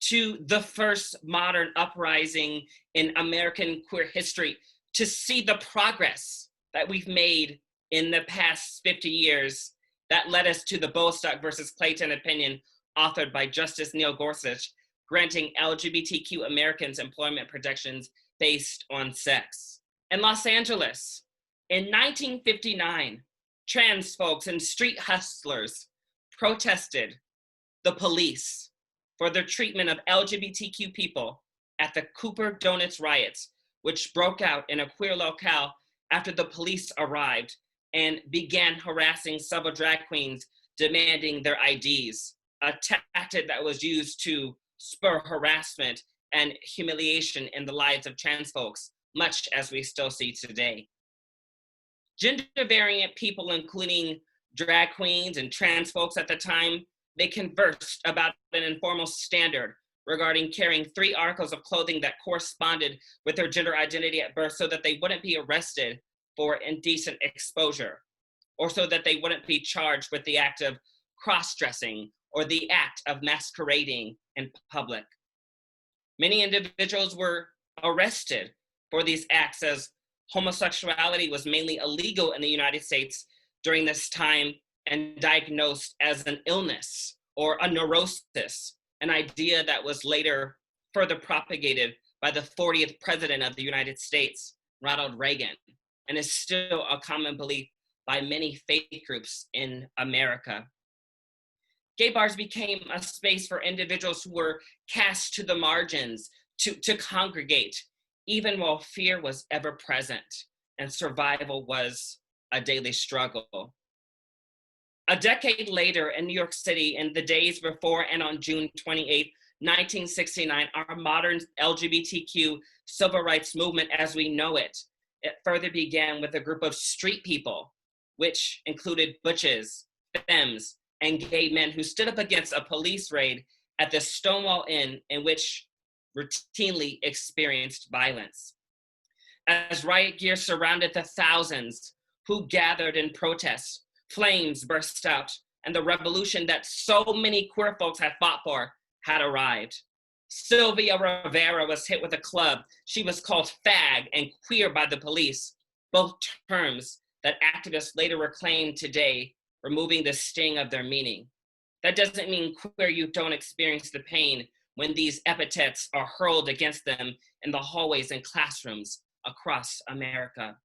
to the first modern uprising in American queer history to see the progress that we've made in the past 50 years that led us to the Bostock versus Clayton opinion authored by Justice Neil Gorsuch, granting LGBTQ Americans employment protections based on sex. In Los Angeles, in 1959, trans folks and street hustlers protested the police for their treatment of LGBTQ people at the Cooper Donuts riots, which broke out in a queer locale after the police arrived and began harassing several drag queens demanding their IDs, a tactic that was used to spur harassment and humiliation in the lives of trans folks, much as we still see today. Gender variant people, including drag queens and trans folks at the time, they conversed about an informal standard regarding carrying 3 articles of clothing that corresponded with their gender identity at birth so that they wouldn't be arrested for indecent exposure, or so that they wouldn't be charged with the act of cross-dressing or the act of masquerading in public. Many individuals were arrested for these acts, as homosexuality was mainly illegal in the United States during this time and diagnosed as an illness or a neurosis, an idea that was later further propagated by the 40th president of the United States, Ronald Reagan, and is still a common belief by many faith groups in America. Gay bars became a space for individuals who were cast to the margins to congregate, even while fear was ever present and survival was a daily struggle. A decade later in New York City, in the days before and on June 28, 1969, our modern LGBTQ civil rights movement as we know it further began with a group of street people, which included butches, femmes, and gay men who stood up against a police raid at the Stonewall Inn, in which routinely experienced violence. As riot gear surrounded the thousands who gathered in protest, flames burst out, and the revolution that so many queer folks had fought for had arrived. Sylvia Rivera was hit with a club. She was called fag and queer by the police, both terms that activists later reclaim today, removing the sting of their meaning. That doesn't mean queer youth don't experience the pain when these epithets are hurled against them in the hallways and classrooms across America.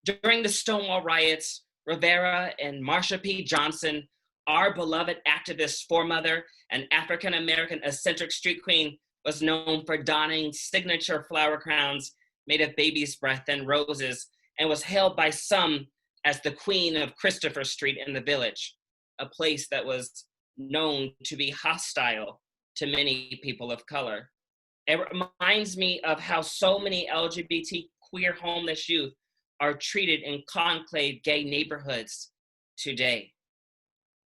During the Stonewall riots, Rivera and Marsha P. Johnson, our beloved activist foremother and African-American eccentric street queen, was known for donning signature flower crowns made of baby's breath and roses, and was hailed by some as the queen of Christopher Street in the Village, a place that was known to be hostile to many people of color. It reminds me of how so many LGBT queer homeless youth are treated in conclave gay neighborhoods today.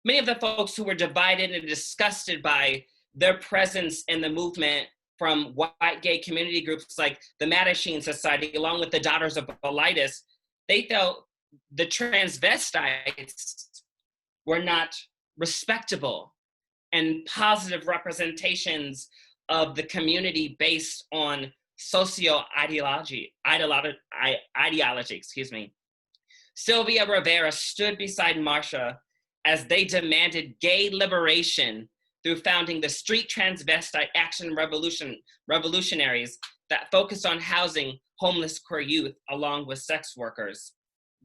Many of the folks who were divided and disgusted by their presence in the movement from white gay community groups like the Mattachine Society, along with the Daughters of Bilitis, they felt the transvestites were not respectable and positive representations of the community based on socio-ideology, excuse me. Sylvia Rivera stood beside Marsha as they demanded gay liberation through founding the Street Transvestite Action Revolutionaries that focused on housing homeless queer youth along with sex workers.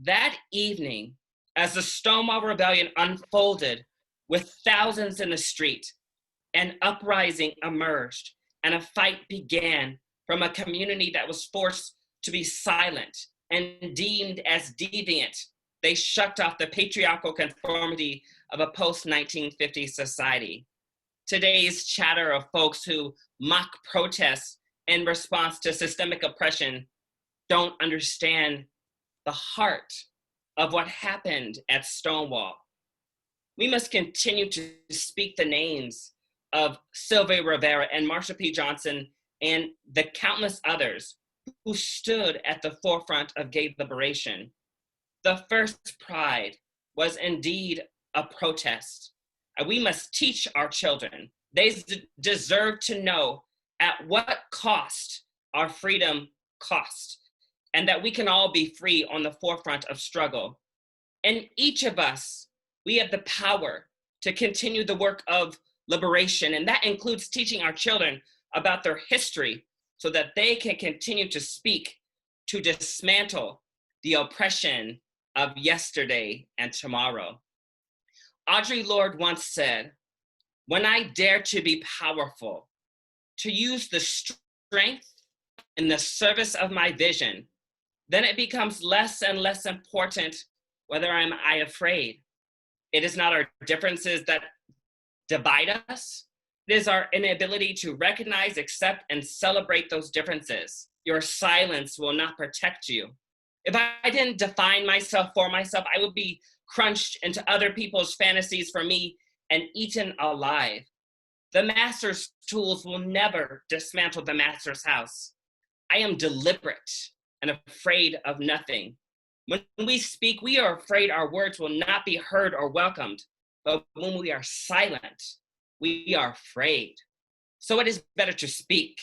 That evening, as the Stonewall Rebellion unfolded with thousands in the street, an uprising emerged and a fight began from a community that was forced to be silent and deemed as deviant. They shut off the patriarchal conformity of a post-1950 society. Today's chatter of folks who mock protests in response to systemic oppression don't understand the heart of what happened at Stonewall. We must continue to speak the names of Sylvia Rivera and Marsha P. Johnson and the countless others who stood at the forefront of gay liberation. The first Pride was indeed a protest. And we must teach our children. They deserve to know at what cost our freedom cost, and that we can all be free on the forefront of struggle. And each of us, we have the power to continue the work of liberation, and that includes teaching our children about their history so that they can continue to speak to dismantle the oppression of yesterday and tomorrow. Audre Lorde once said, "When I dare to be powerful, to use the strength in the service of my vision, then it becomes less and less important whether am I afraid. It is not our differences that divide us. It is our inability to recognize, accept, and celebrate those differences. Your silence will not protect you. If I didn't define myself for myself, I would be crunched into other people's fantasies for me and eaten alive. The master's tools will never dismantle the master's house. I am deliberate and afraid of nothing. When we speak, we are afraid our words will not be heard or welcomed. But when we are silent, we are afraid. So it is better to speak.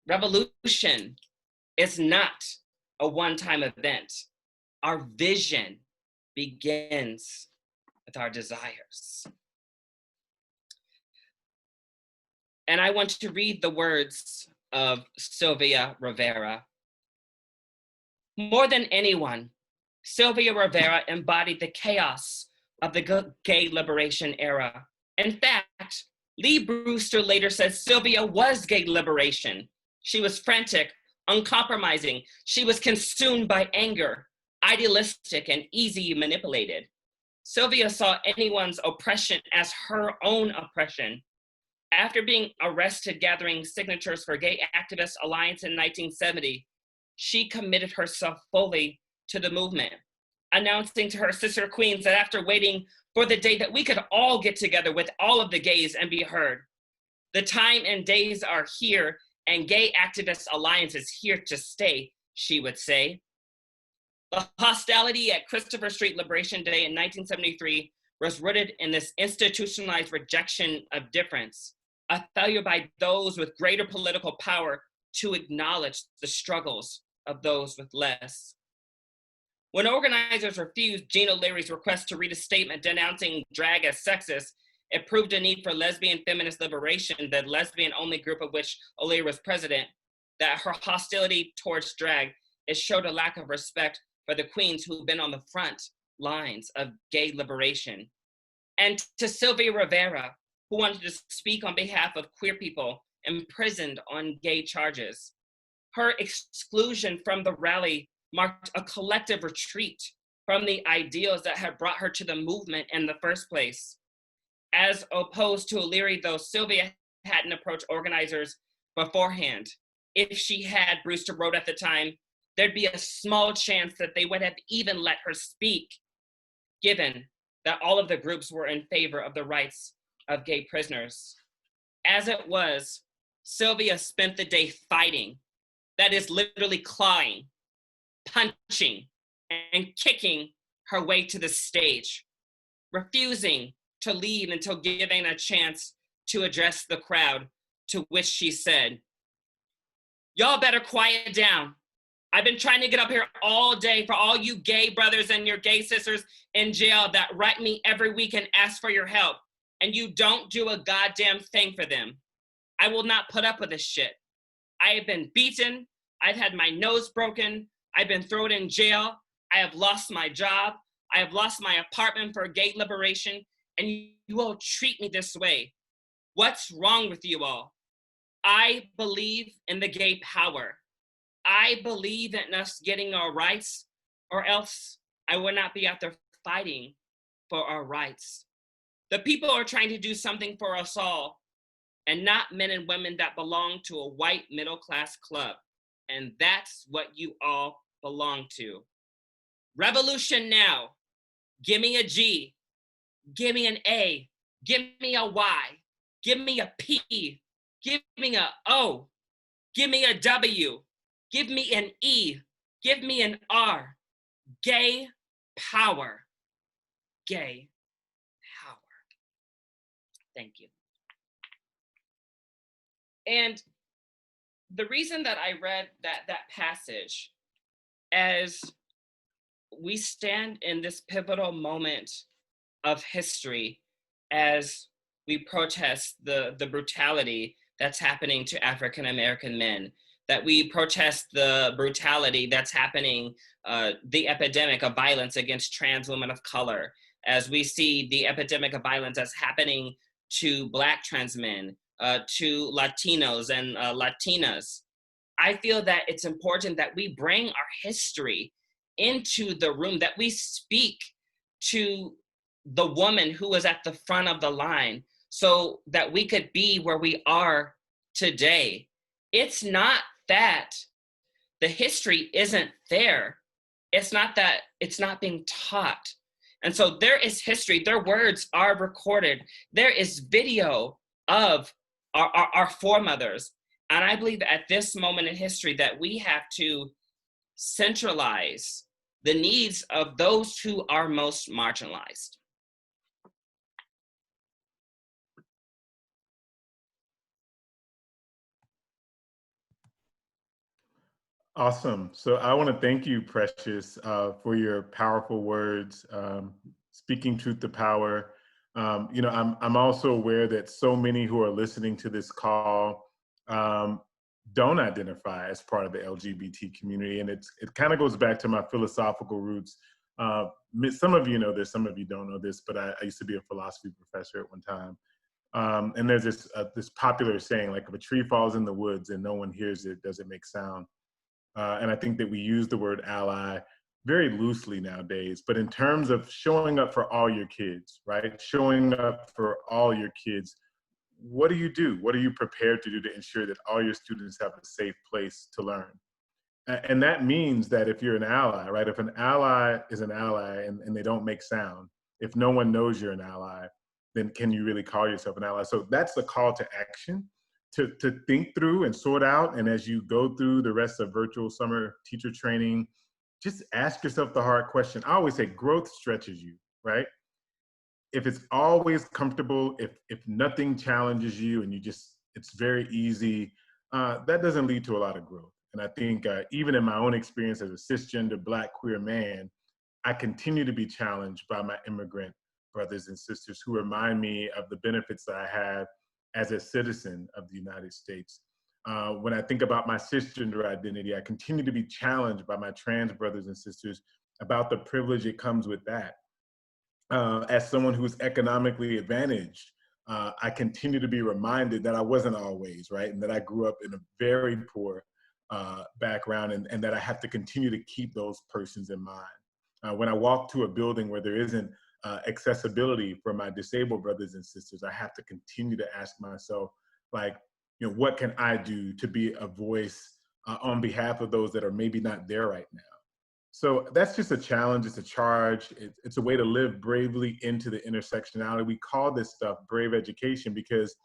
Revolution is not a one-time event. Our vision begins with our desires. And I want to read the words of Sylvia Rivera. More than anyone, Sylvia Rivera embodied the chaos of the gay liberation era. In fact, Lee Brewster later said Sylvia was gay liberation. She was frantic, uncompromising. She was consumed by anger, idealistic, and easily manipulated. Sylvia saw anyone's oppression as her own oppression. After being arrested gathering signatures for Gay Activist Alliance in 1970, she committed herself fully to the movement, announcing to her sister queens that after waiting for the day that we could all get together with all of the gays and be heard, the time and days are here and Gay Activist Alliance is here to stay, she would say. The hostility at Christopher Street Liberation Day in 1973 was rooted in this institutionalized rejection of difference, a failure by those with greater political power to acknowledge the struggles of those with less. When organizers refused Gina Leary's request to read a statement denouncing drag as sexist, It proved a need for lesbian feminist liberation, the lesbian-only group of which Olia was president, that her hostility towards drag, it showed a lack of respect for the queens who've been on the front lines of gay liberation. And to Sylvia Rivera, who wanted to speak on behalf of queer people imprisoned on gay charges. Her exclusion from the rally marked a collective retreat from the ideals that had brought her to the movement in the first place. As opposed to O'Leary, though, Sylvia hadn't approached organizers beforehand. If she had, Brewster wrote at the time, there'd be a small chance that they would have even let her speak, given that all of the groups were in favor of the rights of gay prisoners. As it was, Sylvia spent the day fighting, that is literally clawing, punching, and kicking her way to the stage, refusing to leave until given a chance to address the crowd, to which she said, "Y'all better quiet down. I've been trying to get up here all day for all you gay brothers and your gay sisters in jail that write me every week and ask for your help, and you don't do a goddamn thing for them. I will not put up with this shit. I have been beaten. I've had my nose broken. I've been thrown in jail. I have lost my job. I have lost my apartment for gay liberation, and you all treat me this way. What's wrong with you all? I believe in the gay power. I believe in us getting our rights, or else I would not be out there fighting for our rights. The people are trying to do something for us all, and not men and women that belong to a white middle-class club. And that's what you all belong to. Revolution now. Give me a G. Give me an A. Give me a Y. Give me a P. Give me a O. Give me a W. Give me an E. Give me an R. Gay power. Gay power. Thank you. And the reason that I read that passage, as we stand in this pivotal moment of history, as we protest the brutality that's happening to African American men, that we protest the brutality that's happening, the epidemic of violence against trans women of color, as we see the epidemic of violence that's happening to Black trans men, to Latinos and Latinas. I feel that it's important that we bring our history into the room, that we speak to the woman who was at the front of the line so that we could be where we are today. It's not that the history isn't there. It's not that it's not being taught. And so there is history, their words are recorded. There is video of our foremothers. And I believe at this moment in history that we have to centralize the needs of those who are most marginalized. Awesome. So I want to thank you, Precious, for your powerful words, speaking truth to power. You know, I'm also aware that so many who are listening to this call don't identify as part of the LGBT community. And it kind of goes back to my philosophical roots. Some of you know this, some of you don't know this, but I used to be a philosophy professor at one time. And there's this popular saying, like, if a tree falls in the woods and no one hears it, does it make sound? And I think that we use the word ally very loosely nowadays, but in terms of showing up for all your kids, right? Showing up for all your kids, what do you do? What are you prepared to do to ensure that all your students have a safe place to learn? And that means that if you're an ally, right? If an ally is an ally and they don't make sound, if no one knows you're an ally, then can you really call yourself an ally? So that's the call to action. To think through and sort out. And as you go through the rest of virtual summer teacher training, just ask yourself the hard question. I always say growth stretches you, right? If it's always comfortable, if nothing challenges you and it's very easy, that doesn't lead to a lot of growth. And I think even in my own experience as a cisgender Black queer man, I continue to be challenged by my immigrant brothers and sisters who remind me of the benefits that I have as a citizen of the United States. When I think about my cisgender identity, I continue to be challenged by my trans brothers and sisters about the privilege it comes with that. As someone who's economically advantaged, I continue to be reminded that I wasn't always, right? And that I grew up in a very poor background, and that I have to continue to keep those persons in mind. When I walk to a building where there isn't accessibility for my disabled brothers and sisters, I have to continue to ask myself, like, what can I do to be a voice on behalf of those that are maybe not there right now? So that's just a challenge, it's a charge, it's a way to live bravely into the intersectionality. We call this stuff brave education because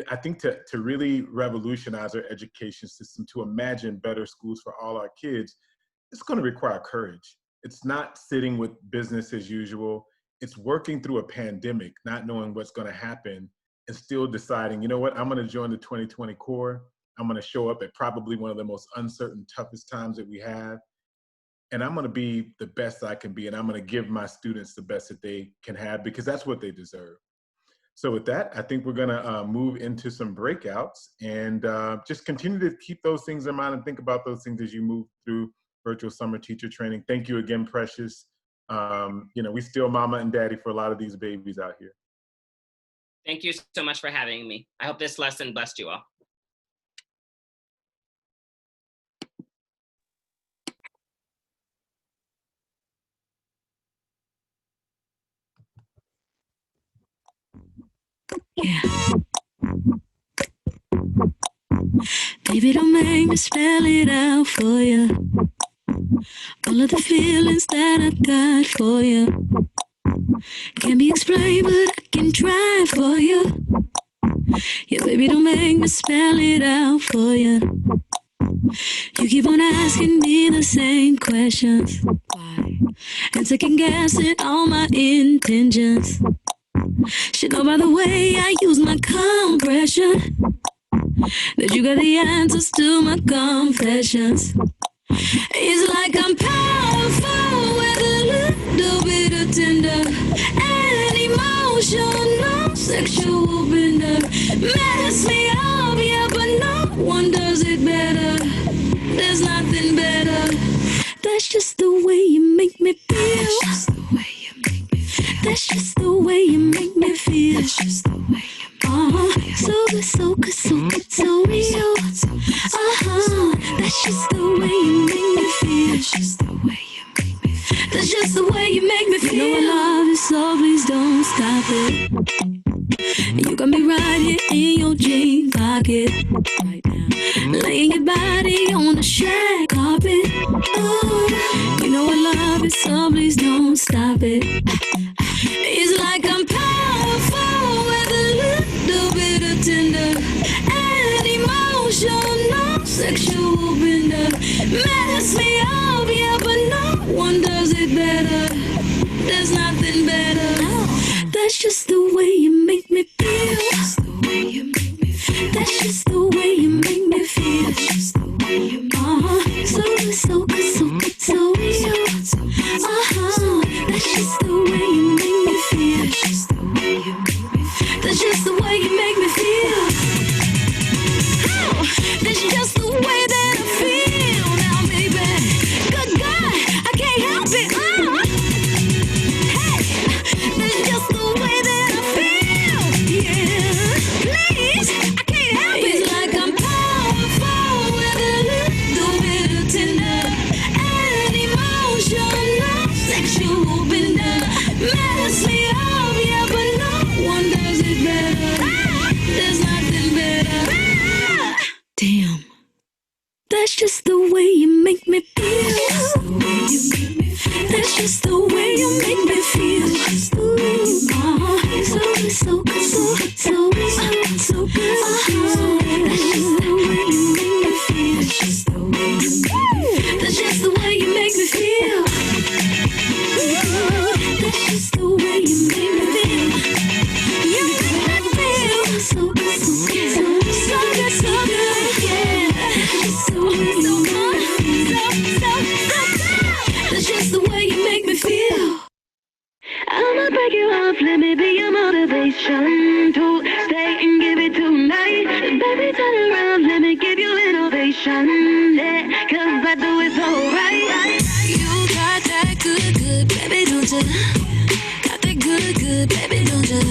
I think to really revolutionize our education system, to imagine better schools for all our kids, it's going to require courage. It's not sitting with business as usual. It's working through a pandemic, not knowing what's going to happen, and still deciding, you know what, I'm going to join the 2020 core. I'm going to show up at probably one of the most uncertain, toughest times that we have. And I'm going to be the best I can be. And I'm going to give my students the best that they can have, because that's what they deserve. So with that, I think we're going to move into some breakouts and just continue to keep those things in mind and think about those things as you move through virtual summer teacher training. Thank you again, Precious. We still mama and daddy for a lot of these babies out here. Thank you so much for having me. I hope this lesson blessed you all. Yeah. Baby, don't make me spell it out for you. All of the feelings that I got for you can't be explained, but I can try for you. Yeah, baby, don't make me spell it out for you. You keep on asking me the same questions. Why? And second guessing all my intentions. Should know by the way I use my compression that you got the answers to my confessions. It's like I'm powerful with a little bit of tender and emotional sexual bender. Mess me up, yeah, but no one does it better. There's nothing better. That's just the way you make me feel. That's just the way you make me feel. That's just the way you make me feel. That's just the way you make me feel. So good, so good, so good, so real. That's just the way you make me feel. That's just the way you make me feel. That's just the way you make me feel. You know I love you, so please don't stop it. You got me right here in your jean pocket right now, laying your body on the shag carpet. Oh, you know I love it, so please don't stop it. It's like I'm powerful with a little bit of tender and emotional sexual bender. Mess me up, yeah, but no one does it better. There's nothing better. That's just the way you make me feel. That's the way you make me feel. That's just the way you make me feel. That's just the way you make me feel. So good, so good, so good, so real. That's just the way you make me feel. That's just the way you make me feel. That's just the way you make me feel. That's just the way that I feel now, baby. Good God, I can't help it. Hey, that's just the way that I feel. Yeah, please, I can't help it. It's like I'm powerful with a little bit of tender and emotional sexual bender. Mess me up, yeah, but no one does it better. There's nothing better. Damn. That's just the way you make me feel. That's just the way you make me feel. So good, so good, so good, so good, so good. That's just the way you make me feel. That's just the way you make me feel. That's just the way you make me feel. That's just the way you make me feel. You make me feel so good, so good, so good, so good, yeah. That's just the way you make me feel. I'ma break you up. 'cause I do it so right. You got that good, good, baby, don't you? Got that good, good, baby, don't you?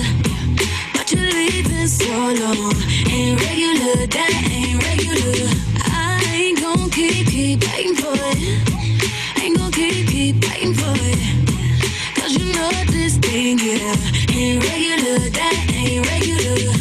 But you're leaving so long. Ain't regular, that ain't regular. I ain't gon' keep begging for it. Ain't gon' keep begging for it. 'Cause you know this thing, yeah, ain't regular, that ain't regular.